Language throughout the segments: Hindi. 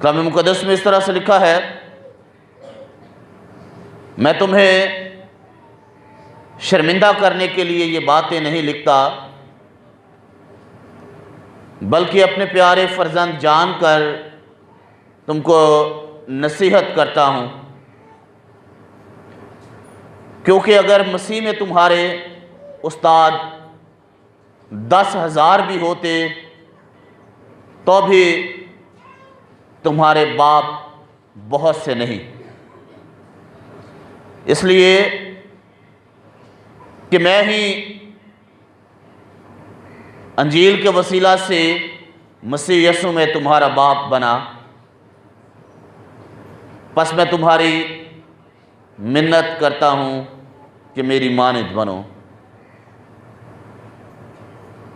कलाम मुक़द्दस में इस तरह से लिखा है, मैं तुम्हें शर्मिंदा करने के लिए ये बातें नहीं लिखता, बल्कि अपने प्यारे फर्जंद जानकर तुमको नसीहत करता हूँ। क्योंकि अगर मसीह में तुम्हारे उस्ताद 10,000 भी होते तो भी तुम्हारे बाप बहुत से नहीं, इसलिए कि मैं ही अंजील के वसीला से मसीह यीशु में तुम्हारा बाप बना। बस मैं तुम्हारी मिन्नत करता हूँ कि मेरी मानद बनो।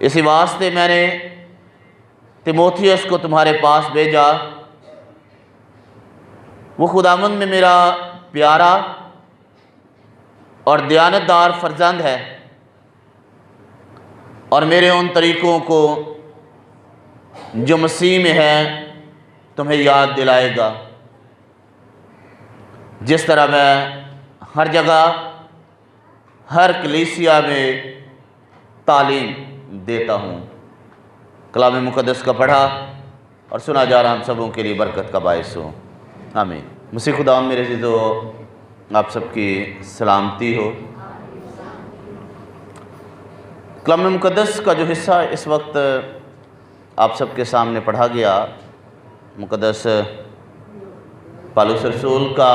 इसी वास्ते मैंने तीमुथियुस को तुम्हारे पास भेजा। वो खुदावंद में मेरा प्यारा और दयानतदार फर्जंद है और मेरे उन तरीक़ों को जो मसीह में है तुम्हें याद दिलाएगा, जिस तरह मैं हर जगह हर कलीसिया में तालीम देता हूँ। कलाम मुक़द्दस का पढ़ा और सुना जा रहा हम सबों के लिए बरकत का बायस हो। आमीन। मसीह खुदा मेरे अज़ीज़ो, आप सबकी सलामती हो। कलाम मुक़द्दस का जो हिस्सा इस वक्त आप सबके सामने पढ़ा गया, मुक़द्दस पौलुस रसूल का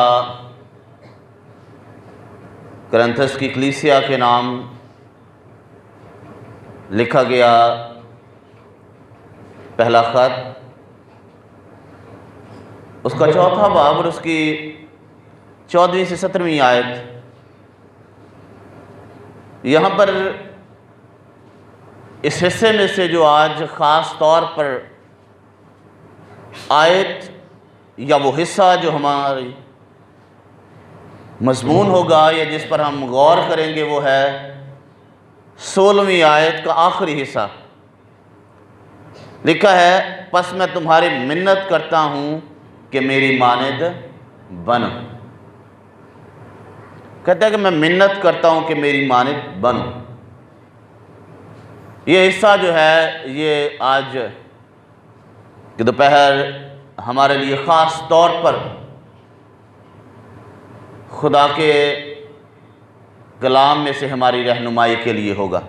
कुरिन्थस की कलीसिया के नाम लिखा गया पहला ख़त, उसका चौथा बाब और उसकी 14वीं से 17वीं आयत। यहाँ पर इस हिस्से में से जो आज ख़ास तौर पर आयत या वो हिस्सा जो हमारी मज़मून होगा या जिस पर हम गौर करेंगे वो है 16वीं आयत का आखिरी हिस्सा। लिखा है, बस मैं तुम्हारी मिन्नत करता हूँ कि मेरी मानद बनो। कहता है कि मैं मिन्नत करता हूँ कि मेरी मानद बनो। ये हिस्सा जो है ये आज कि दोपहर हमारे लिए ख़ास तौर पर खुदा के कलाम में से हमारी रहनुमाई के लिए होगा।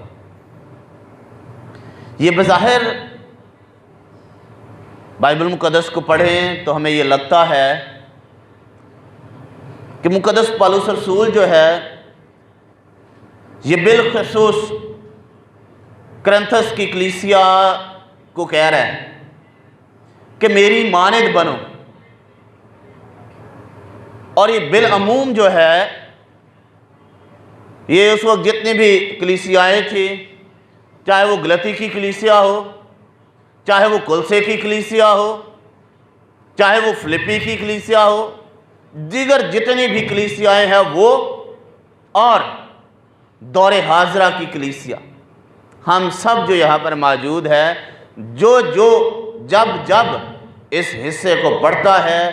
ये बज़ाहिर बाइबल मुक़द्दस को पढ़ें तो हमें ये लगता है कि मुक़द्दस पौलुस रसूल जो है ये बिलख़ुसूस कुरिन्थस की कलीसिया को कह रहा है कि मेरी मानद बनो। और ये बिलअमूम जो है ये उस वक्त जितनी भी कलीसियाएँ थी, चाहे वो गलती की कलीसिया हो, चाहे वो कुलसे की कलीसिया हो, चाहे वो फिलिप्पी की कलीसिया हो, दीगर जितनी भी कलीसियाएँ हैं वो, और दौरे हाजरा की कलीसिया, हम सब जो यहाँ पर मौजूद है, जो जब जब इस हिस्से को पढ़ता है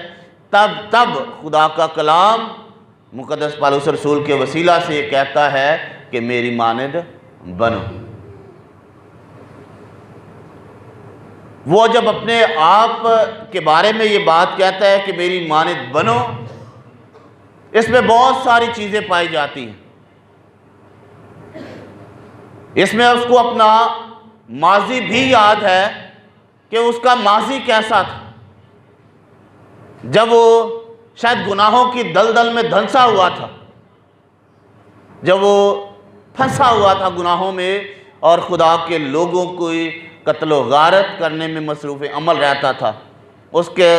तब तब खुदा का कलाम मुक़द्दस पौलुस रसूल के वसीला से ये कहता है कि मेरी मानद बनो। वो जब अपने आप के बारे में ये बात कहता है कि मेरी मानद बनो, इसमें बहुत सारी चीज़ें पाई जाती हैं। इसमें उसको अपना माजी भी याद है कि उसका माजी कैसा था, जब वो शायद गुनाहों की दलदल में धंसा हुआ था, जब वो फंसा हुआ था गुनाहों में और खुदा के लोगों को कत्ल व गारत करने में मसरूफ़ अमल रहता था। उसके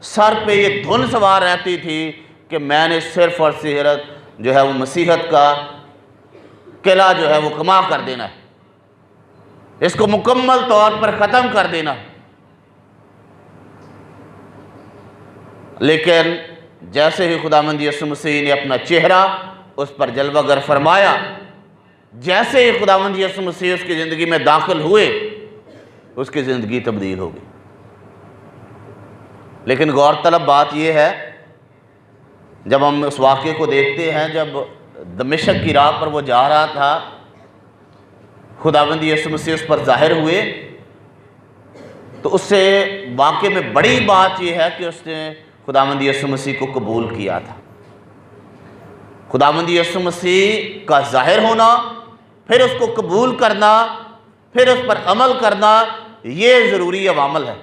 सर पे ये धुन सवार रहती थी कि मैंने सिर्फ़ और सिर्फ जो है वो मसीहत का किला जो है वो कमा कर देना है, इसको मुकम्मल तौर पर ख़त्म कर देना है। लेकिन जैसे ही खुदावंद यीशु मसीह ने अपना चेहरा उस पर जलवागर फरमाया, जैसे ही खुदावंद यीशु मसीह उसकी ज़िंदगी में दाखिल हुए, उसकी ज़िंदगी तब्दील हो गई। लेकिन गौरतलब बात यह है, जब हम उस वाक़े को देखते हैं, जब दमिश्क की राह पर वो जा रहा था, खुदावंद यीशु मसीह उस पर ज़ाहिर हुए, तो उससे वाक़े में बड़ी बात यह है कि उसने खुदावंद यीशु मसीह को कबूल किया था। खुदावंद यीशु मसीह का ज़ाहिर होना, फिर उसको कबूल करना, फिर उस पर अमल करना, ये ज़रूरी अवामल है।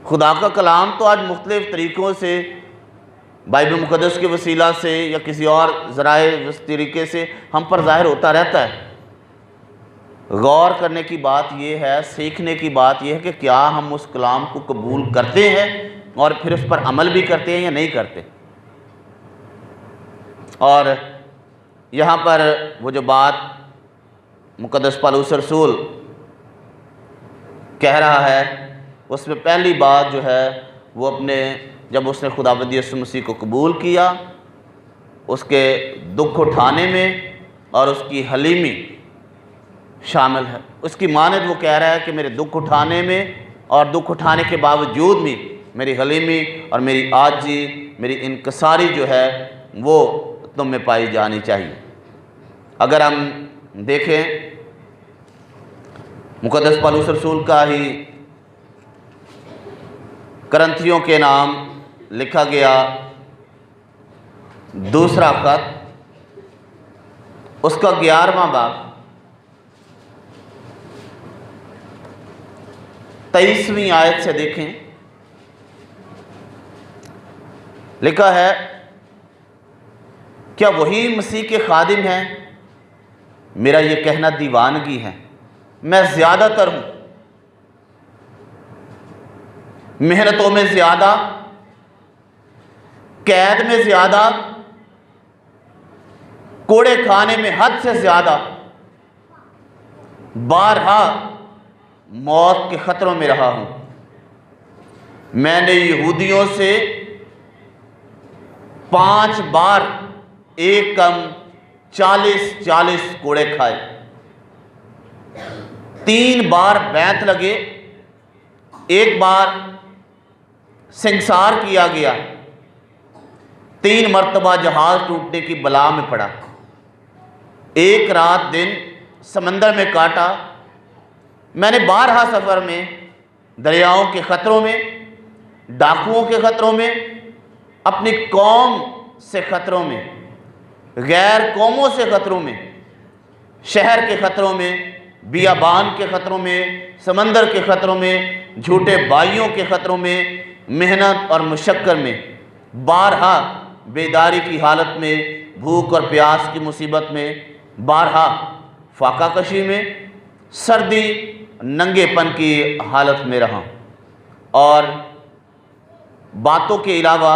खुदा का कलाम तो आज मुख्तलिफ़ तरीक़ों से, बाइबल मुक़द्दस के वसीला से या किसी और ज़राए इस तरीके से हम पर ज़ाहिर होता रहता है। गौर करने की बात यह है, सीखने की बात यह है कि क्या हम उस कलाम को कबूल करते हैं और फिर उस पर अमल भी करते हैं या नहीं करते। और यहाँ पर वो जो बात मुक़द्दस पौलुस रसूल कह रहा है, उसमें पहली बात जो है वो जब उसने खुदावंद यीशु मसीह को कबूल किया, उसके दुख उठाने में और उसकी हलीमी शामिल है। उसकी मानद वो कह रहा है कि मेरे दुख उठाने में और दुख उठाने के बावजूद भी मेरी हलीमी और मेरी आजी, मेरी इनकसारी जो है वो तुम में पाई जानी चाहिए। अगर हम देखें मुक़द्दस पौलुस रसूल का ही करंथियों के नाम लिखा गया दूसरा ख़त, उसका 11वां बाब 23वीं आयत से देखें, लिखा है, क्या वही मसीह के खादिम हैं? मेरा ये कहना दीवानगी है। मैं ज़्यादातर हूँ, मेहनतों में ज़्यादा, कैद में ज़्यादा, कोड़े खाने में हद से ज़्यादा, बारहा मौत के ख़तरों में रहा हूँ। मैंने यहूदियों से 5 बार एक कम 40 कोड़े खाए, 3 बार बैत लगे, 1 बार संसार किया गया, 3 मरतबा जहाज टूटने की बला में पड़ा, 1 रात दिन समंदर में काटा। मैंने 12 सफ़र में, दरियाओं के ख़तरों में, डाकुओं के ख़तरों में, अपनी कौम से ख़तरों में, गैर कौमों से ख़तरों में, शहर के ख़तरों में, बियाबान के ख़तरों में, समंदर के ख़तरों में, झूठे भाइयों के ख़तरों में, मेहनत और मुशक्क़त में, 12 बेदारी की हालत में, भूख और प्यास की मुसीबत में, 12 फाका कशी में, सर्दी नंगेपन की हालत में रहा। और बातों के अलावा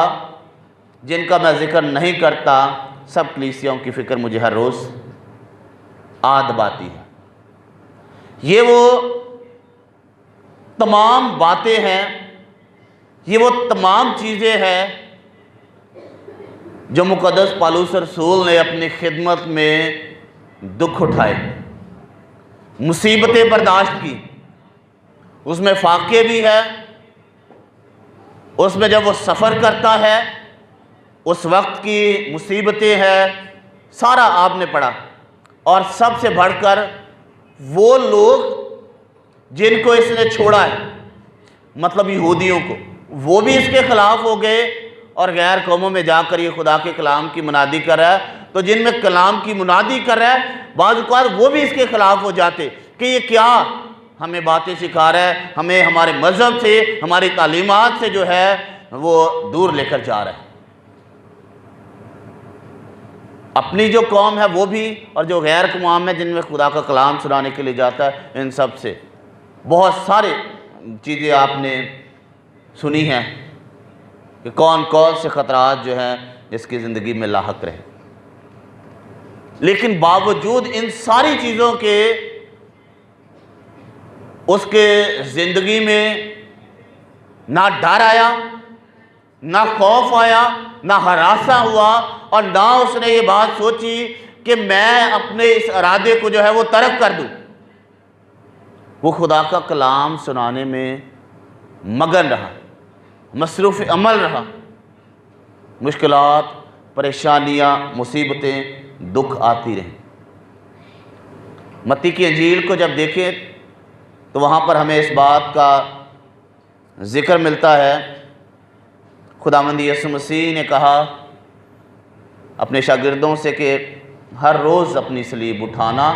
जिनका मैं ज़िक्र नहीं करता, सब कलीसियाओं की फ़िक्र मुझे हर रोज़ आद बाती है। ये वो तमाम बातें हैं, ये वो तमाम चीज़ें हैं जो मुक़द्दस पौलुस रसूल ने अपनी खिदमत में दुख उठाए, मुसीबतें बर्दाश्त की। उसमें फाके भी है, उसमें जब वो सफ़र करता है उस वक्त की मुसीबतें हैं, सारा आपने पढ़ा। और सबसे बढ़कर वो लोग जिनको इसने छोड़ा है, मतलब यहूदियों को, वो भी इसके ख़िलाफ़ हो गए और गैर कौमों में जाकर ये खुदा के कलाम की मुनादी कर रहा है। तो जिनमें कलाम की मुनादी कर रहा है, बाज़ औक़ात वो भी इसके ख़िलाफ़ हो जाते कि ये क्या हमें बातें सिखा रहा है, हमें हमारे मज़हब से, हमारी तालीमात से जो है वो दूर लेकर जा रहा है। अपनी जो कौम है वो भी, और जो गैर कौम है जिनमें खुदा का कलाम सुनाने के लिए जाता है, इन सब से बहुत सारे चीज़ें आपने सुनी हैं कि कौन कौन से ख़तरात जो हैं इसकी ज़िंदगी में लाहक रहे। लेकिन बावजूद इन सारी चीज़ों के उसके ज़िंदगी में ना डर आया, ना खौफ आया, ना हरासा हुआ, और ना उसने ये बात सोची कि मैं अपने इस इरादे को जो है वो तर्क कर दूं। वो खुदा का कलाम सुनाने में मगन रहा। मसरूफ़ अमल रहा, मुश्किलात, परेशानियाँ, मुसीबतें, दुख आती रहीं। मत्ती की इंजील को जब देखें तो वहाँ पर हमें इस बात का ज़िक्र मिलता है, खुदावंद यीशु मसीह ने कहा अपने शागिर्दों से कि हर रोज़ अपनी सलीब उठाना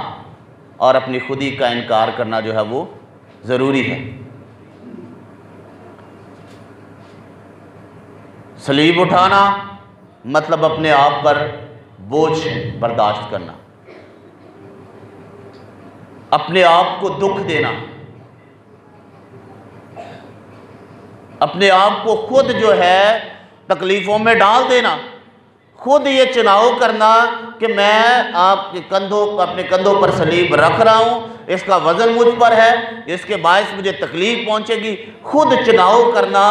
और अपनी खुदी का इनकार करना जो है वो ज़रूरी है। सलीब उठाना मतलब अपने आप पर बोझ बर्दाश्त करना, अपने आप को दुख देना, अपने आप को खुद जो है तकलीफ़ों में डाल देना, खुद ये चुनाव करना कि मैं आपके अपने कंधों पर सलीब रख रहा हूँ, इसका वज़न मुझ पर है, इसके बायस मुझे तकलीफ़ पहुँचेगी। खुद चुनाव करना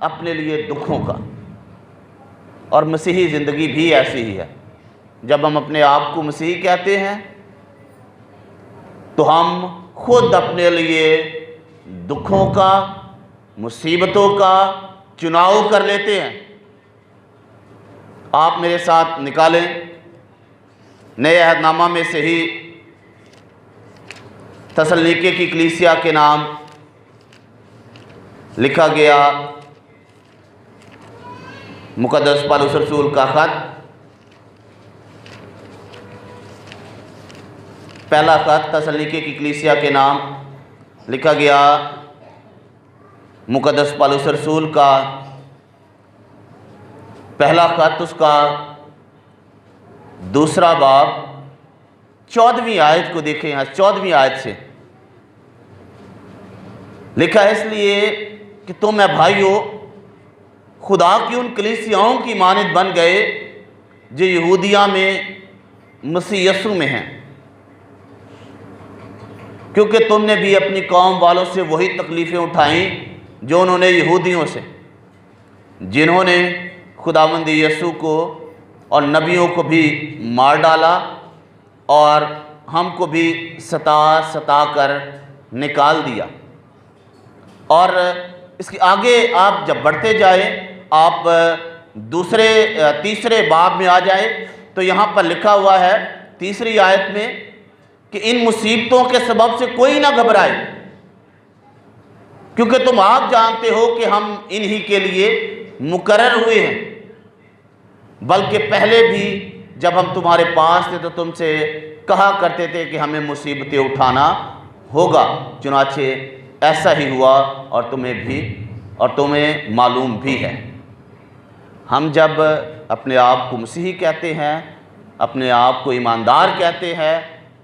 अपने लिए दुखों का। और मसीही ज़िंदगी भी ऐसी ही है। जब हम अपने आप को मसीही कहते हैं तो हम खुद अपने लिए दुखों का, मुसीबतों का चुनाव कर लेते हैं। आप मेरे साथ निकालें नए अहदनामा में से ही तसल्लीके की कलीसिया के नाम लिखा गया मुकद्दस पौलुस रसूल का ख़त, पहला ख़त तसल्लीके की कलीसिया के नाम लिखा गया मुकद्दस पौलुस रसूल का पहला ख़त, उसका दूसरा बाब 14वीं आयत को देखें। यहाँ 14वीं आयत से लिखा है, इसलिए कि तुम भाइयों खुदा की उन कलीसियाओं की मानद बन गए जो यहूदिया में मसीह यीशु में हैं, क्योंकि तुमने भी अपनी कौम वालों से वही तकलीफ़ें उठाई जो उन्होंने यहूदियों से, जिन्होंने खुदावंद यीशु को और नबियों को भी मार डाला और हमको भी सता कर निकाल दिया। और इसके आगे आप जब बढ़ते जाए, आप तीसरे बाब में आ जाए तो यहाँ पर लिखा हुआ है तीसरी आयत में कि इन मुसीबतों के सबब से कोई ना घबराए, क्योंकि तुम आप जानते हो कि हम इन्हीं के लिए मुकर्रर हुए हैं, बल्कि पहले भी जब हम तुम्हारे पास थे तो तुमसे कहा करते थे कि हमें मुसीबतें उठाना होगा, चुनाचे ऐसा ही हुआ और तुम्हें मालूम भी है। हम जब अपने आप को मसीही कहते हैं, अपने आप को ईमानदार कहते हैं,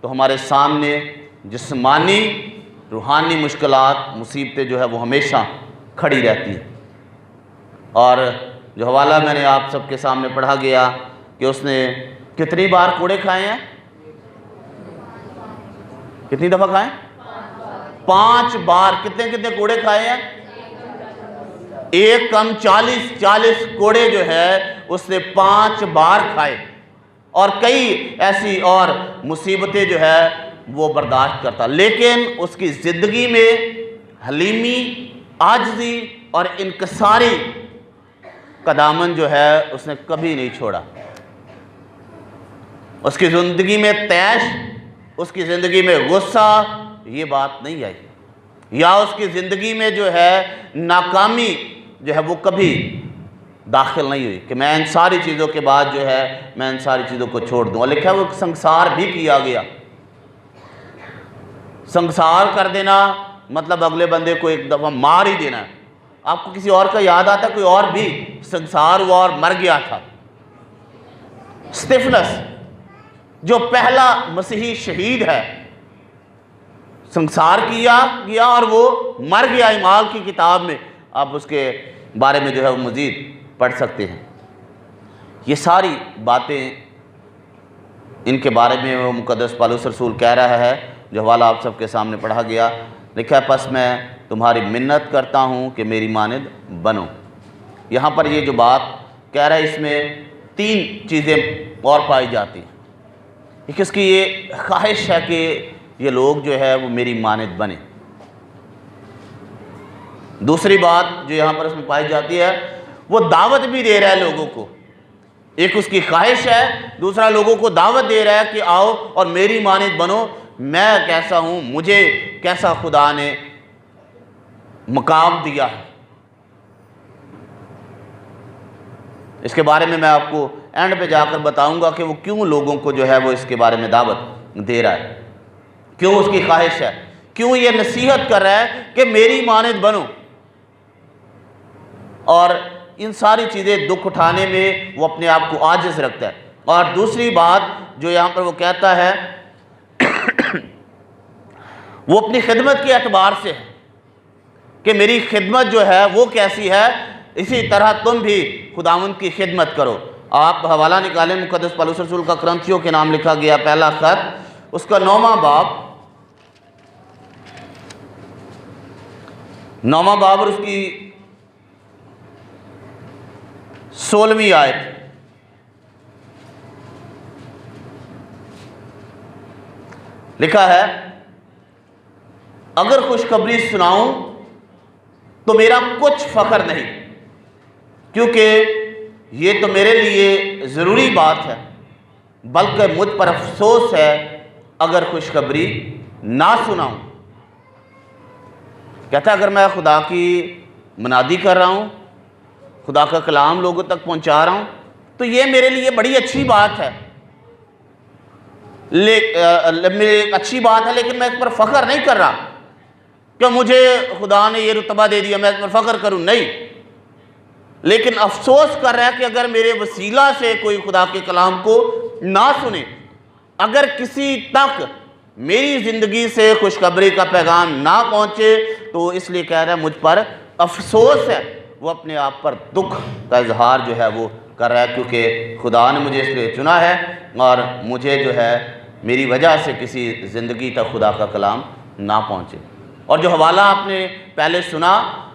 तो हमारे सामने जिस्मानी रूहानी मुश्किलात, मुसीबतें जो है वो हमेशा खड़ी रहती हैं। और जो हवाला मैंने आप सबके सामने पढ़ा गया कि उसने कितनी बार कोड़े खाए हैं, कितनी दफ़ा खाए? 5 बार। कितने कितने कोड़े खाए हैं? 1 कम 40 कोड़े जो है उसने 5 बार खाए, और कई ऐसी और मुसीबतें जो है वो बर्दाश्त करता, लेकिन उसकी ज़िंदगी में हलीमी, आजिज़ी और इनकसारी का दामन जो है उसने कभी नहीं छोड़ा। उसकी ज़िंदगी में तैश, उसकी ज़िंदगी में गुस्सा, ये बात नहीं आई, या उसकी ज़िंदगी में जो है नाकामी जो है वो कभी दाखिल नहीं हुई कि मैं इन सारी चीज़ों के बाद जो है मैं इन सारी चीज़ों को छोड़ दूँ। लिखा है वो संसार भी किया गया। संसार कर देना मतलब अगले बंदे को एक दफ़ा मार ही देना है। आपको किसी और का याद आता, कोई और भी संसार हुआ और मर गया था, स्तिफनस, जो पहला मसीही शहीद है, संसार किया गया और वो मर गया ईमाल की किताब में। आप उसके बारे में जो है वो मज़ीद पढ़ सकते हैं। ये सारी बातें, इनके बारे में वो मुकद्दस पौलुस रसूल कह रहा है, जो हवाला आप सबके सामने पढ़ा गया। लिखा है, बस मैं तुम्हारी मिन्नत करता हूँ कि मेरी मानद बनो। यहाँ पर ये जो बात कह रहा है इसमें 3 चीज़ें और पाई जाती हैं। एक इसकी ये ख्वाहिश है कि ये लोग जो है वो मेरी मानद बने। दूसरी बात जो यहाँ पर उसमें पाई जाती है, वो दावत भी दे रहा है लोगों को। एक उसकी ख्वाहिश है, दूसरा लोगों को दावत दे रहा है कि आओ और मेरी मानिंद बनो, मैं कैसा हूँ, मुझे कैसा खुदा ने मकाम दिया है। इसके बारे में मैं आपको एंड पे जाकर बताऊंगा कि वो क्यों लोगों को जो है वो इसके बारे में दावत दे रहा है, क्यों उसकी ख्वाहिश है, क्यों ये नसीहत कर रहा है कि मेरी मानिंद बनो। और इन सारी चीज़ें दुख उठाने में वो अपने आप को आजिज़ रखता है। और दूसरी बात जो यहाँ पर वो कहता है वो अपनी खिदमत के एतबार से है कि मेरी खिदमत जो है वो कैसी है, इसी तरह तुम भी खुदावंद की खिदमत करो। आप हवाला निकालें, मुक़द्दस पौलुस रसूल का करंथियों के नाम लिखा गया पहला खत, उसका 9वां बाब और उसकी 16वीं आयत। लिखा है, अगर खुशखबरी सुनाऊं तो मेरा कुछ फ़ख्र नहीं, क्योंकि ये तो मेरे लिए ज़रूरी बात है, बल्कि मुझ पर अफसोस है अगर खुशखबरी ना सुनाऊं। कहता है अगर मैं खुदा की मनादी कर रहा हूँ, खुदा का कलाम लोगों तक पहुँचा रहा हूँ, तो ये मेरे लिए बड़ी अच्छी बात है, मेरी अच्छी बात है, लेकिन मैं इस पर फ़ख्र नहीं कर रहा कि मुझे खुदा ने ये रुतबा दे दिया, मैं इस पर फ़ख्र करूँ, नहीं। लेकिन अफसोस कर रहा है कि अगर मेरे वसीला से कोई खुदा के कलाम को ना सुने, अगर किसी तक मेरी ज़िंदगी से खुशखबरी का पैगाम ना पहुँचे, तो इसलिए कह रहा है मुझ पर अफसोस है। वो अपने आप पर दुख का इजहार जो है वो कर रहा है, क्योंकि खुदा ने मुझे इसलिए चुना है और मुझे जो है मेरी वजह से किसी ज़िंदगी तक खुदा का कलाम ना पहुँचे। और जो हवाला आपने पहले सुना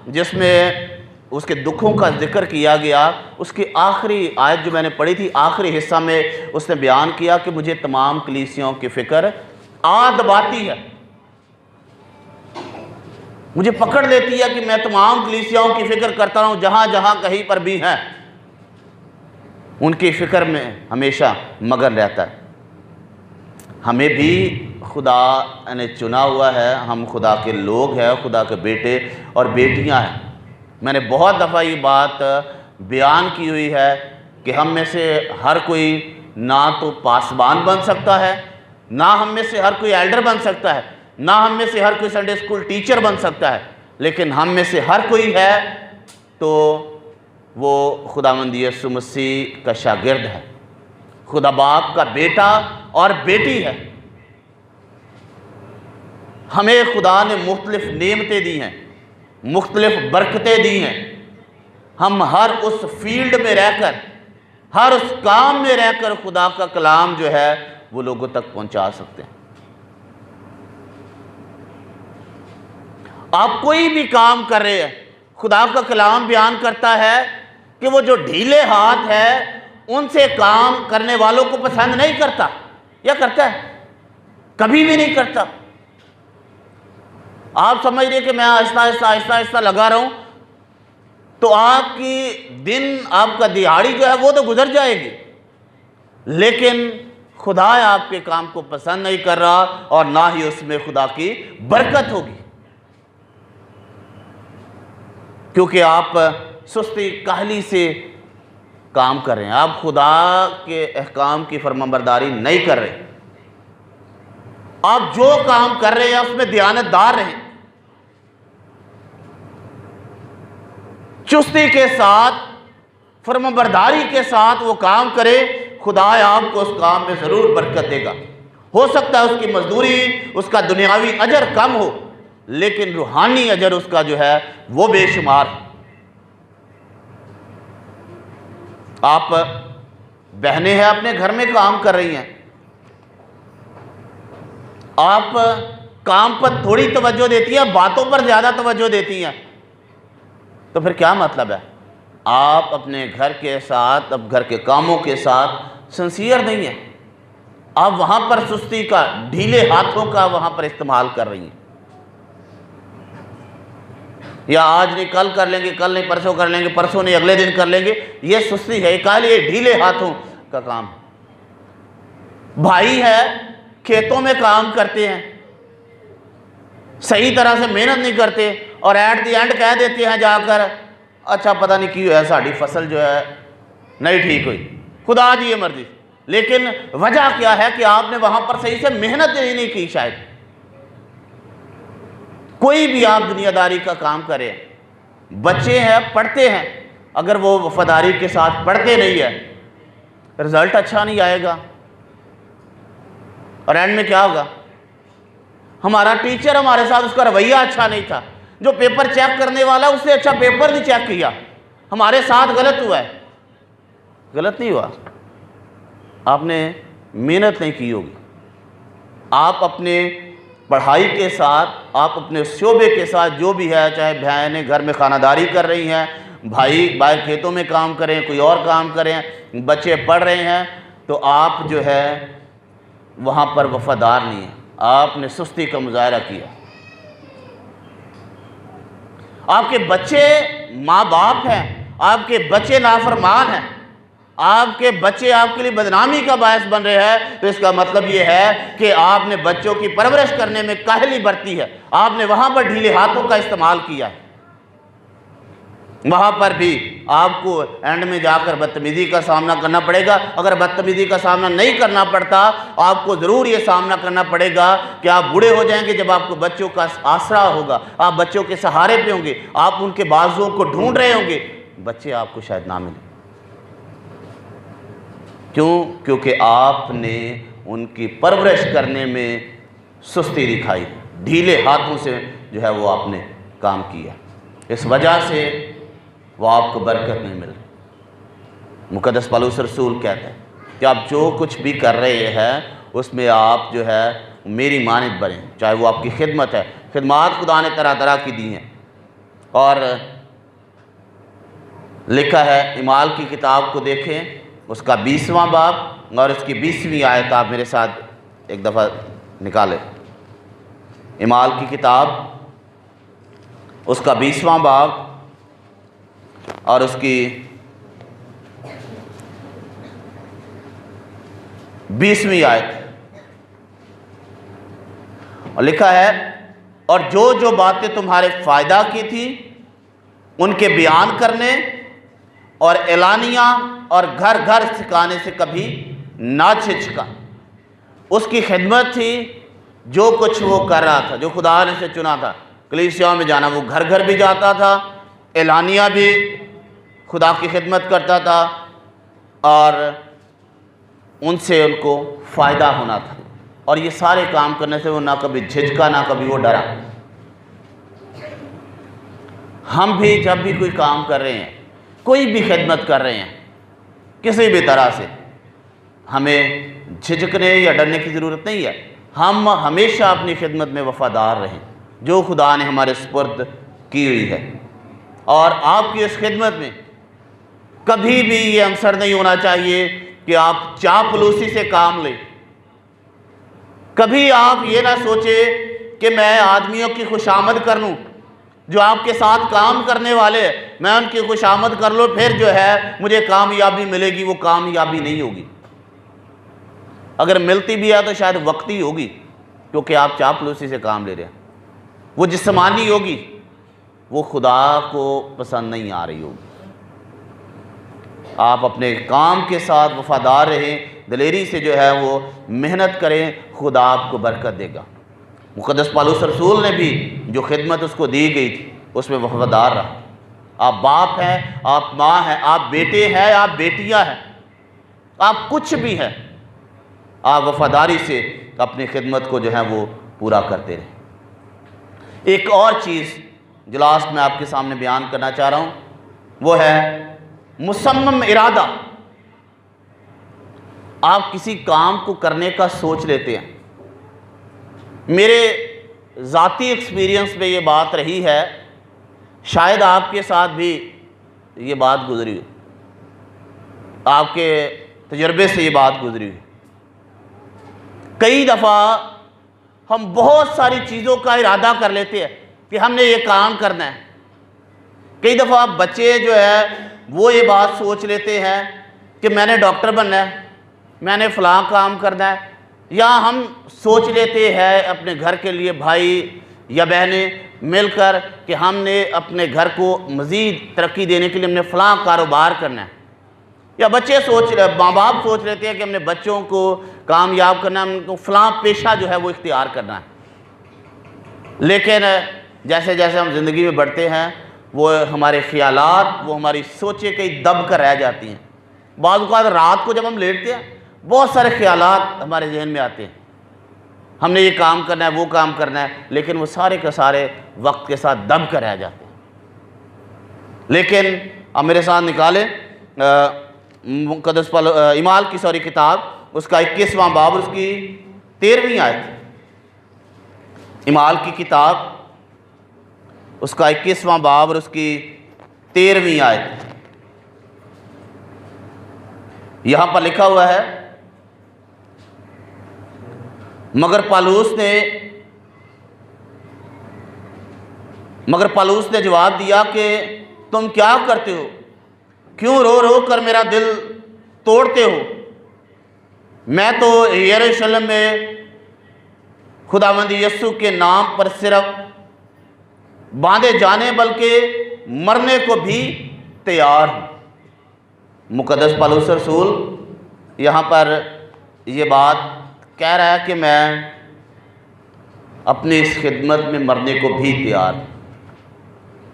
जिसमें उसके दुखों का जिक्र किया गया, उसकी आखिरी आयत जो मैंने पढ़ी थी, आखिरी हिस्सा में उसने बयान किया कि मुझे तमाम कलीसियाओं की फ़िक्र आ दबाती है, मुझे पकड़ लेती है कि मैं तमाम कलीसियाओं की फ़िक्र करता रहूँ, जहाँ जहाँ कहीं पर भी हैं उनकी फ़िक्र में हमेशा मगन रहता है। हमें भी खुदा ने चुना हुआ है, हम खुदा के लोग हैं, खुदा के बेटे और बेटियां हैं। मैंने बहुत दफ़ा ये बात बयान की हुई है कि हम में से हर कोई ना तो पासबान बन सकता है, ना हम में से हर कोई एल्डर बन सकता है, ना हम में से हर कोई संडे स्कूल टीचर बन सकता है, लेकिन हम में से हर कोई है तो वो खुदावंद यीशु मसीह का शागिर्द है, खुदा बाप का बेटा और बेटी है। हमें खुदा ने मुख्तलिफ नेमतें दी हैं, मुख्तलिफ बरकतें दी हैं। हम हर उस फील्ड में रहकर, हर उस काम में रहकर खुदा का कलाम जो है वो लोगों तक पहुंचा सकते हैं। आप कोई भी काम कर रहे हैं, खुदा का कलाम बयान करता है कि वो जो ढीले हाथ है उनसे काम करने वालों को पसंद नहीं करता, या करता है? कभी भी नहीं करता। आप समझ रहे कि मैं आहिस्ता आहिस्ता आहिस्ता आहिस्ता लगा रहा हूं तो आपकी दिन, आपका दिहाड़ी जो है वो तो गुजर जाएगी, लेकिन खुदा आपके काम को पसंद नहीं कर रहा और ना ही उसमें खुदा की बरकत होगी, क्योंकि आप सुस्ती काहली से काम कर रहे हैं, आप खुदा के अहकाम की फरमाबरदारी नहीं कर रहे। आप जो काम कर रहे हैं उसमें दयानतदार रहें, चुस्ती के साथ, फरमाबरदारी के साथ वो काम करे, खुदा आपको उस काम में ज़रूर बरकत देगा। हो सकता है उसकी मजदूरी, उसका दुनियावी अजर कम हो, लेकिन रूहानी अजर उसका जो है वो बेशुमार है। आप बहनें हैं, अपने घर में काम कर रही हैं, आप काम पर थोड़ी तवज्जो देती हैं, बातों पर ज़्यादा तवज्जो देती हैं, तो फिर क्या मतलब है? आप अपने घर के साथ, अब घर के कामों के साथ सिंसियर नहीं हैं, आप वहाँ पर सुस्ती का, ढीले हाथों का वहाँ पर इस्तेमाल कर रही हैं। या आज नहीं कल कर लेंगे, कल नहीं परसों कर लेंगे, परसों नहीं अगले दिन कर लेंगे, ये सुस्ती है, काले ये ढीले हाथों का काम। भाई है खेतों में काम करते हैं, सही तरह से मेहनत नहीं करते और एट दी एंड कह देते हैं जाकर अच्छा पता नहीं क्यों है साड़ी फसल जो है नहीं ठीक हुई, खुदा जी ये मर्जी। लेकिन वजह क्या है कि आपने वहां पर सही से मेहनत ही नहीं की। शायद कोई भी आप दुनियादारी का काम करें, बच्चे हैं पढ़ते हैं, अगर वो वफादारी के साथ पढ़ते नहीं है रिजल्ट अच्छा नहीं आएगा और एंड में क्या होगा, हमारा टीचर हमारे साथ उसका रवैया अच्छा नहीं था, जो पेपर चेक करने वाला उससे अच्छा पेपर नहीं चेक किया, हमारे साथ गलत हुआ है। गलत नहीं हुआ, आपने मेहनत नहीं की होगी। आप अपने पढ़ाई के साथ, आप अपने शोबे के साथ जो भी है, चाहे बहनें घर में खानादारी कर रही हैं, भाई बाहर खेतों में काम करें, कोई और काम करें, बच्चे पढ़ रहे हैं, तो आप जो है वहाँ पर वफादार नहीं है, आपने सुस्ती का मुजाहरा किया। आपके बच्चे माँ बाप हैं, आपके बच्चे नाफरमान हैं, आपके बच्चे आपके लिए बदनामी का बायस बन रहे हैं, तो इसका मतलब यह है कि आपने बच्चों की परवरिश करने में काहली बरती है, आपने वहां पर ढीले हाथों का इस्तेमाल किया है। वहां पर भी आपको एंड में जाकर बदतमीजी का सामना करना पड़ेगा। अगर बदतमीजी का सामना नहीं करना पड़ता, आपको ज़रूर ये सामना करना पड़ेगा कि आप बूढ़े हो जाएंगे, जब आपको बच्चों का आसरा होगा, आप बच्चों के सहारे पे होंगे, आप उनके बाजुओं को ढूंढ रहे होंगे, बच्चे आपको शायद ना मिले। क्यों? क्योंकि आपने उनकी परवरिश करने में सुस्ती दिखाई, ढीले हाथों से जो है वो आपने काम किया, इस वजह से वो आपको बरकत नहीं मिल रही। मुक़द्दस पौलुस रसूल कहते हैं कि आप जो कुछ भी कर रहे हैं उसमें आप जो है मेरी मानद बने, चाहे वो आपकी खिदमत है, खिदमत खुदा ने तरह तरह की दी हैं। और लिखा है, इमाल की किताब को देखें, उसका 20वां बाब और उसकी 20वीं आयत आप मेरे साथ एक दफ़ा निकालें। इमाल की किताब उसका 20वां बाब और उसकी 20वीं आयत, और लिखा है, और जो जो बातें तुम्हारे फ़ायदा की थी उनके बयान करने और एलानिया और घर घर सिखाने से कभी ना झिझका। उसकी खिदमत थी, जो कुछ वो कर रहा था, जो खुदा ने से चुना था, कलीसिया में जाना, वो घर घर भी जाता था, एलानिया भी खुदा की खिदमत करता था और उनसे उनको फ़ायदा होना था। और ये सारे काम करने से वो ना कभी झिझका, ना कभी वो डरा। हम भी जब भी कोई काम कर रहे हैं, कोई भी खिदमत कर रहे हैं, किसी भी तरह से, हमें झिझकने या डरने की ज़रूरत नहीं है। हम हमेशा अपनी खिदमत में वफ़ादार रहें जो खुदा ने हमारे सुपुर्द की हुई है। और आपकी इस खिदमत में कभी भी ये अवसर नहीं होना चाहिए कि आप चापलूसी से काम लें। कभी आप ये ना सोचें कि मैं आदमियों की खुशामद कर लूँ, जो आपके साथ काम करने वाले हैं, मैं उनकी खुशामद कर लो, फिर जो है मुझे कामयाबी मिलेगी। वो कामयाबी नहीं होगी। अगर मिलती भी है तो शायद वक्ती होगी, क्योंकि आप चापलूसी से काम ले रहे हैं। वो जिस्मानी होगी, वो खुदा को पसंद नहीं आ रही होगी। आप अपने काम के साथ वफादार रहें, दिलेरी से जो है वो मेहनत करें, खुदा आपको बरकत देगा। मुक़द्दस पौलुस रसूल ने भी जो खिदमत उसको दी गई थी उसमें वफादार रहा। आप बाप हैं, आप माँ हैं, आप बेटे हैं, आप बेटियां हैं, आप कुछ भी हैं, आप वफादारी से अपनी खिदमत को जो है वो पूरा करते रहें। एक और चीज़ जो लास्ट में आपके सामने बयान करना चाह रहा हूँ वो है मुसम्मम इरादा। आप किसी काम को करने का सोच लेते हैं। मेरे ज़ाती एक्सपीरियंस में ये बात रही है, शायद आपके साथ भी ये बात गुजरी हो, आपके तजर्बे से ये बात गुजरी हो। कई दफ़ा हम बहुत सारी चीज़ों का इरादा कर लेते हैं कि हमने ये काम करना है, कई दफ़ा बच्चे जो है वो ये बात सोच लेते हैं कि मैंने डॉक्टर बनना है, मैंने फ़लाँ काम करना है, या हम सोच लेते हैं अपने घर के लिए भाई या बहनें मिलकर कि हमने अपने घर को मज़ीद तरक्की देने के लिए हमने फ़लाँ कारोबार करना है, या बच्चे माँ बाप सोच लेते हैं कि हमने बच्चों को कामयाब करना है, उनको फ़लाँ पेशा जो है वो इख्तियार करना है। लेकिन जैसे जैसे हम ज़िंदगी में बढ़ते हैं वो हमारे ख़यालात, वो हमारी सोचें कहीं दब कर रह जाती हैं। बाज़ औक़ात रात को जब हम लेटते हैं बहुत सारे ख़यालात हमारे जहन में आते हैं, हमने ये काम करना है, वो काम करना है, लेकिन वो सारे के सारे वक्त के साथ दब कर रह जाते हैं। लेकिन अब मेरे साथ निकालें मुक़द्दस इमाल की किताब, उसका 21वां बाब और उसकी 13वीं आयत। इमाल की किताब उसका 21वां बाब और उसकी 13वीं आयत। यहाँ पर लिखा हुआ है, मगर पालूस ने जवाब दिया कि तुम क्या करते हो, क्यों रो रो कर मेरा दिल तोड़ते हो? मैं तो यरूशलेम में खुदावंद यीशु के नाम पर सिर्फ बांधे जाने बल्कि मरने को भी तैयार हूँ। मुक़द्दस पौलुस रसूल यहाँ पर ये बात कह रहा है कि मैं अपनी इस खिदमत में मरने को भी तैयार हूँ,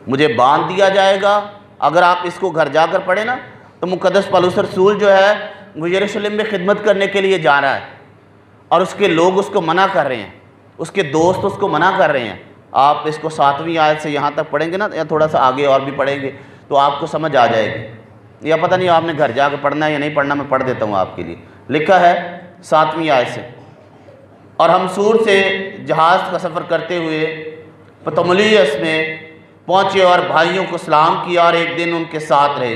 मुझे बांध दिया जाएगा। अगर आप इसको घर जाकर पढ़े ना तो मुक़द्दस पौलुस रसूल जो है वो यरूशलेम में खिदमत करने के लिए जा रहा है और उसके लोग उसको मना कर रहे हैं, उसके दोस्त उसको मना कर रहे हैं। आप इसको 7वीं आयत से यहाँ तक पढ़ेंगे ना, या थोड़ा सा आगे और भी पढ़ेंगे तो आपको समझ आ जाएगी, या पता नहीं आपने घर जाकर पढ़ना है या नहीं पढ़ना, मैं पढ़ देता हूँ आपके लिए। लिखा है 7वीं आयत से, और हम सूर से जहाज़ का सफ़र करते हुए पतमुलियस में पहुँचे और भाइयों को सलाम किया और एक दिन उनके साथ रहे।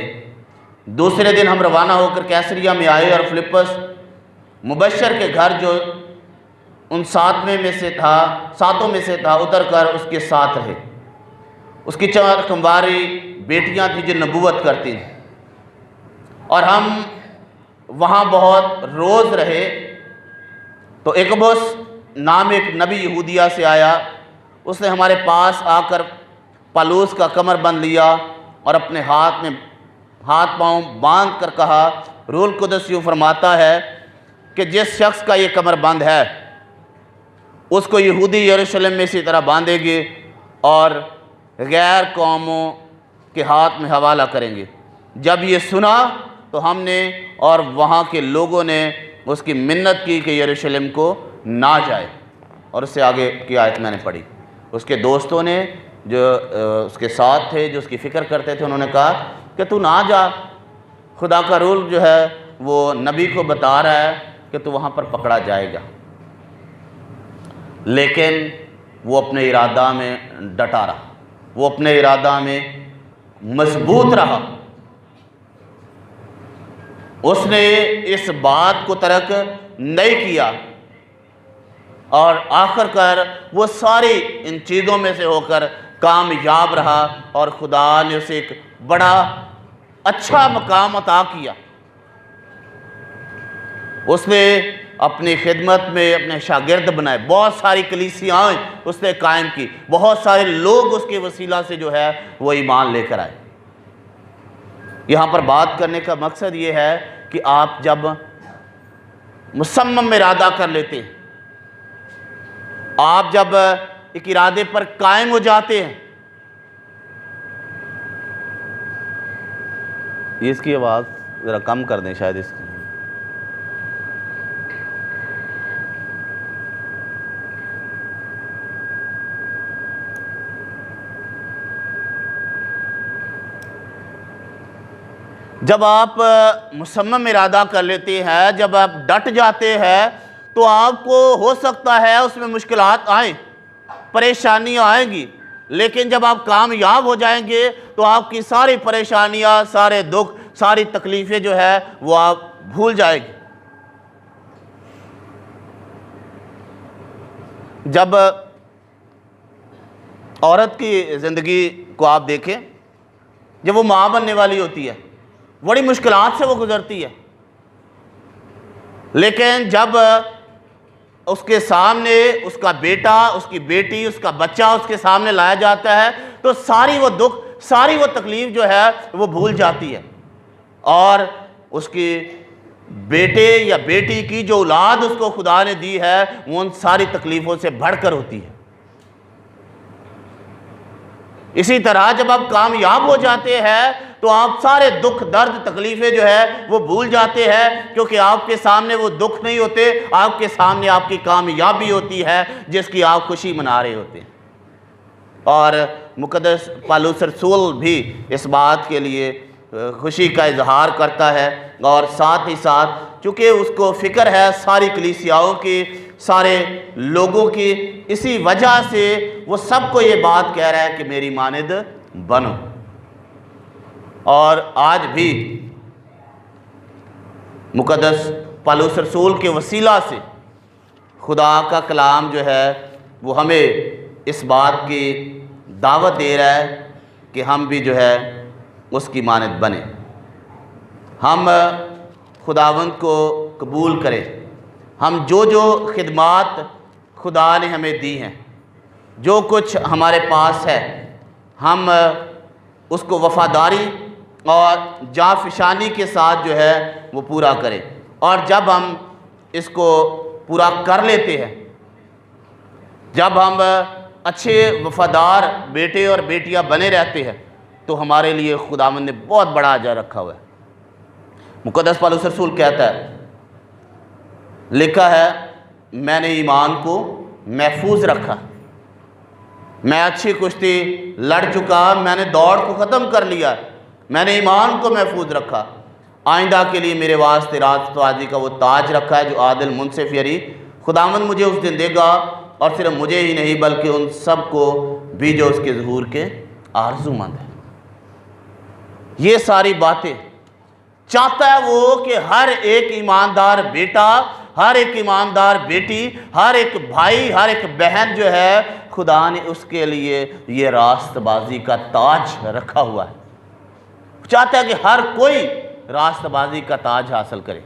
दूसरे दिन हम रवाना होकर कैसरिया में आए और फिलिप्पस मुबशर के घर जो उन सातों में से था उतरकर उसके साथ रहे। उसकी 4 कुंवारी बेटियां थीं जो नबूवत करती थीं, और हम वहाँ बहुत रोज़ रहे। तो एकबुस नाम एक नबी यहूदिया से आया, उसने हमारे पास आकर पौलुस का कमर बंद लिया और अपने हाथ पांव बांध कर कहा, रूह कुदस यूँ फरमाता है कि जिस शख्स का ये कमर बंद है उसको यहूदी यरूशलेम में इसी तरह बांधेंगे और गैर कौमों के हाथ में हवाला करेंगे। जब ये सुना तो हमने और वहाँ के लोगों ने उसकी मिन्नत की कि यरूशलेम को ना जाए। और उससे आगे की आयत मैंने पढ़ी। उसके दोस्तों ने जो उसके साथ थे, जो उसकी फ़िक्र करते थे, उन्होंने कहा कि तू ना जा, खुदा का रूल जो है वो नबी को बता रहा है कि तू वहाँ पर पकड़ा जाएगा। लेकिन वो अपने इरादा में डटा रहा, वो अपने इरादा में मजबूत रहा। उसने इस बात को तर्क नहीं किया और आखिरकार वो सारी इन चीज़ों में से होकर कामयाब रहा और खुदा ने उसे एक बड़ा अच्छा मकाम अता किया। उसने अपनी खिदमत में अपने शागिर्द बनाए, बहुत सारी कलीसियाएँ उसने कायम की, बहुत सारे लोग उसके वसीला से जो है वो ईमान लेकर आए। यहाँ पर बात करने का मकसद ये है कि आप जब मुसम्मम इरादा कर लेते हैं, आप जब एक इरादे पर कायम हो जाते हैं। ये इसकी आवाज़ ज़रा कम कर दें शायद इसकी। जब आप मुसम्मम इरादा कर लेते हैं, जब आप डट जाते हैं, तो आपको हो सकता है उसमें मुश्किलात आएँ, परेशानियाँ आएंगी, लेकिन जब आप कामयाब हो जाएंगे तो आपकी सारी परेशानियाँ, सारे दुख, सारी तकलीफ़ें जो है वो आप भूल जाएंगे। जब औरत की ज़िंदगी को आप देखें जब वो माँ बनने वाली होती है, बड़ी मुश्किलात से वो गुजरती है, लेकिन जब उसके सामने उसका बेटा, उसकी बेटी, उसका बच्चा उसके सामने लाया जाता है तो सारी वो दुख, सारी वो तकलीफ़ जो है वो भूल जाती है, और उसकी बेटे या बेटी की जो औलाद उसको खुदा ने दी है वो उन सारी तकलीफ़ों से बढ़कर होती है। इसी तरह जब आप कामयाब हो जाते हैं तो आप सारे दुख, दर्द, तकलीफ़ें जो है वो भूल जाते हैं, क्योंकि आपके सामने वो दुख नहीं होते, आपके सामने आपकी कामयाबी होती है जिसकी आप खुशी मना रहे होते हैं। और मुक़द्दस पौलुस रसूल भी इस बात के लिए खुशी का इजहार करता है, और साथ ही साथ चूँकि उसको फ़िक्र है सारी कलीसियाओं की, सारे लोगों की, इसी वजह से वो सबको ये बात कह रहा है कि मेरी मानिद बनो। और आज भी मुक़द्दस पौलुस रसूल के वसीला से खुदा का कलाम जो है वो हमें इस बात की दावत दे रहा है कि हम भी जो है उसकी मानिद बने, हम खुदावंद को कबूल करें, हम जो जो खिदमात खुदा ने हमें दी हैं, जो कुछ हमारे पास है, हम उसको वफ़ादारी और जाफिशानी के साथ जो है वो पूरा करें। और जब हम इसको पूरा कर लेते हैं, जब हम अच्छे वफ़ादार बेटे और बेटियां बने रहते हैं, तो हमारे लिए खुदावंद ने बहुत बड़ा अजर रखा हुआ है। मुक़द्दस पौलुस रसूल कहता है, लिखा है, मैंने ईमान को महफूज रखा, मैं अच्छी कुश्ती लड़ चुका, मैंने दौड़ को ख़त्म कर लिया, मैंने ईमान को महफूज रखा, आइंदा के लिए मेरे वास्ते रास्तबाजी का वो ताज रखा है जो आदिल मुनसिफ यारी खुदावंद मुझे उस दिन देगा, और सिर्फ मुझे ही नहीं बल्कि उन सब को भी जो उसके ज़हूर के आरज़ूमंद है। ये सारी बातें चाहता है वो कि हर एक ईमानदार बेटा, हर एक ईमानदार बेटी, हर एक भाई, हर एक बहन जो है खुदा ने उसके लिए ये रास्तबाजी का ताज रखा हुआ है। चाहता है कि हर कोई रास्तबाजी का ताज हासिल करे,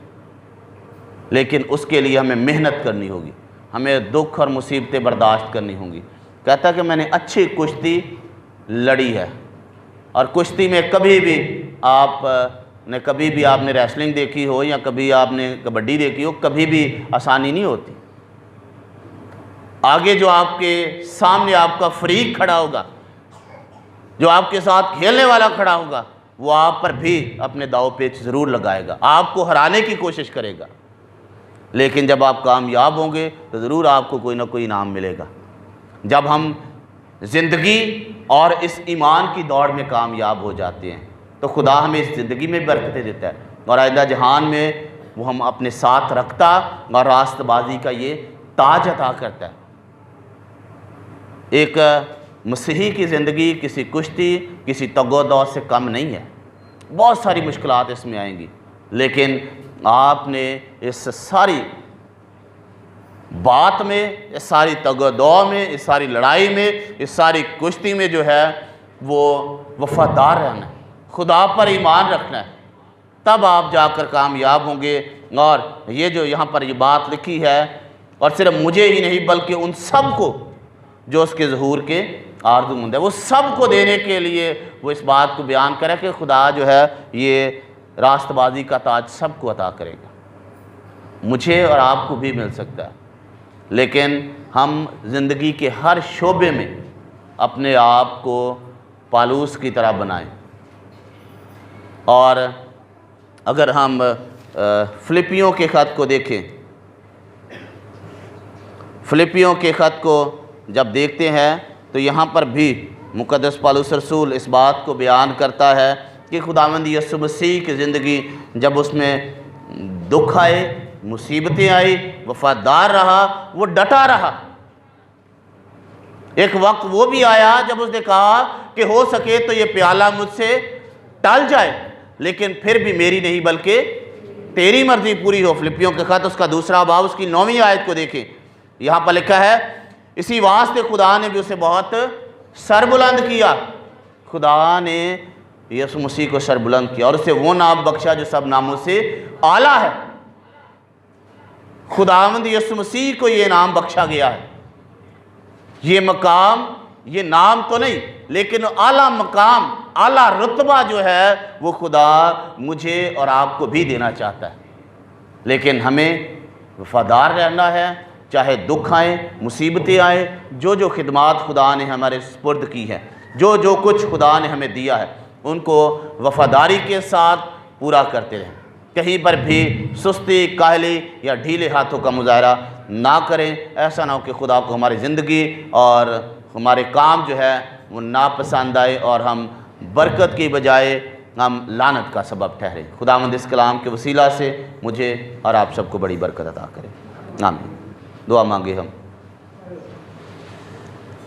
लेकिन उसके लिए हमें मेहनत करनी होगी, हमें दुख और मुसीबतें बर्दाश्त करनी होंगी। कहता है कि मैंने अच्छी कुश्ती लड़ी है, और कुश्ती में कभी भी आपने रेसलिंग देखी हो या कभी आपने कबड्डी देखी हो, कभी भी आसानी नहीं होती। आगे जो आपके सामने आपका फरीक खड़ा होगा, जो आपके साथ खेलने वाला खड़ा होगा, वो आप पर भी अपने दाव पेच ज़रूर लगाएगा, आपको हराने की कोशिश करेगा, लेकिन जब आप कामयाब होंगे तो ज़रूर आपको कोई ना कोई इनाम मिलेगा। जब हम ज़िंदगी और इस ईमान की दौड़ में कामयाब हो जाते हैं तो खुदा हमें इस ज़िंदगी में बरकतें देता है, और आइंदा जहान में वो हम अपने साथ रखता और रास्तबाजी का ये ताज अता करता है। एक मसीही की ज़िंदगी किसी कुश्ती, किसी तगोदौ से कम नहीं है। बहुत सारी मुश्किलात इसमें आएंगी, लेकिन आपने इस सारी बात में, इस सारी तगोदौ में, इस सारी लड़ाई में, इस सारी कुश्ती में जो है वो वफ़ादार रहना है, खुदा पर ईमान रखना है, तब आप जाकर कामयाब होंगे। और ये जो यहाँ पर ये बात लिखी है, और सिर्फ मुझे ही नहीं बल्कि उन सब को जो उसके ज़हूर के आरज़ूमंद है, वो सब को देने के लिए वो इस बात को बयान करे कि खुदा जो है ये रास्तबाजी का ताज सबको अता करेगा। मुझे और आपको भी मिल सकता है, लेकिन हम ज़िंदगी के हर शोबे में अपने आप को पौलुस की तरह बनाएं। और अगर हम फिलिपियों के ख़त को देखें, फिलिपियों के ख़त को जब देखते हैं तो यहाँ पर भी मुक़द्दस पौलुस रसूल इस बात को बयान करता है कि खुदावंद यीशु मसीह की ज़िंदगी जब उसमें दुख आए, मुसीबतें आई, वफ़ादार रहा, वो डटा रहा। एक वक्त वो भी आया जब उसने कहा कि हो सके तो ये प्याला मुझसे टल जाए, लेकिन फिर भी मेरी नहीं बल्कि तेरी मर्जी पूरी हो। फिलिपियों के ख़त उसका 2 बाब उसकी 9वीं आयत को देखें, यहाँ पर लिखा है, इसी वास्ते खुदा ने भी उसे बहुत सरबुलंद किया। खुदा ने यीशु मसीह को सर बुलंद किया और उसे वो नाम बख्शा जो सब नामों से आला है। खुदावंद यीशु मसीह को ये नाम बख्शा गया है। ये मकाम, ये नाम तो नहीं, लेकिन आला मकाम, आला रुतबा जो है वो खुदा मुझे और आपको भी देना चाहता है। लेकिन हमें वफादार रहना है, चाहे दुख आए, मुसीबतें आए, जो जो खिदमात खुदा ने हमारे सुपुर्द की है, जो जो कुछ खुदा ने हमें दिया है, उनको वफादारी के साथ पूरा करते रहें। कहीं पर भी सुस्ती, काहली या ढीले हाथों का मुजाहरा ना करें। ऐसा ना हो कि खुदा को हमारी ज़िंदगी और हमारे काम जो है वो नापसंद आए और हम बरकत की बजाय हम लानत का सबब ठहरे। खुदावंद इस कलाम के वसीला से मुझे और आप सबको बड़ी बरकत अता करें। आमीन। दुआ मांगे हम।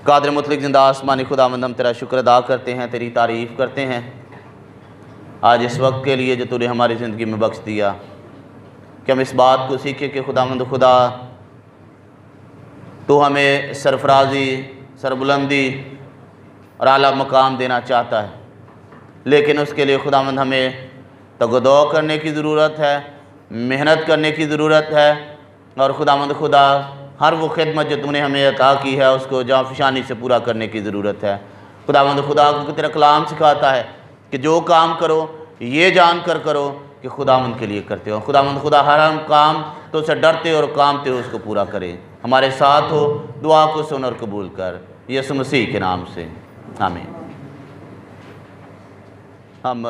कादिर मुतलक ज़िंदा आसमानी खुदावंद, हम तेरा शुक्र अदा करते हैं, तेरी तारीफ़ करते हैं आज इस वक्त के लिए जो तूने हमारी ज़िंदगी में बख्श दिया, कि हम इस बात को सीखें कि खुदावंद खुदा तो हमें सरफराजी, सरबुलंदी और आला मकाम देना चाहता है। लेकिन उसके लिए खुदावंद हमें तगदो करने की ज़रूरत है, मेहनत करने की ज़रूरत है। और खुदावंद खुदा हर वो खिदमत जो तूने हमें अता की है उसको जाँफशानी से पूरा करने की ज़रूरत है। खुदावंद खुदा को तेरा कलाम सिखाता है कि जो काम करो ये जान कर करो कि खुदावंद के लिए करते हो। खुदावंद खुदा हर हम काम तो उससे डरते और कामते हो उसको पूरा करें। हमारे साथ हो, दुआ को सुन और कबूल कर, यीशु मसीह के नाम से आमीन। हम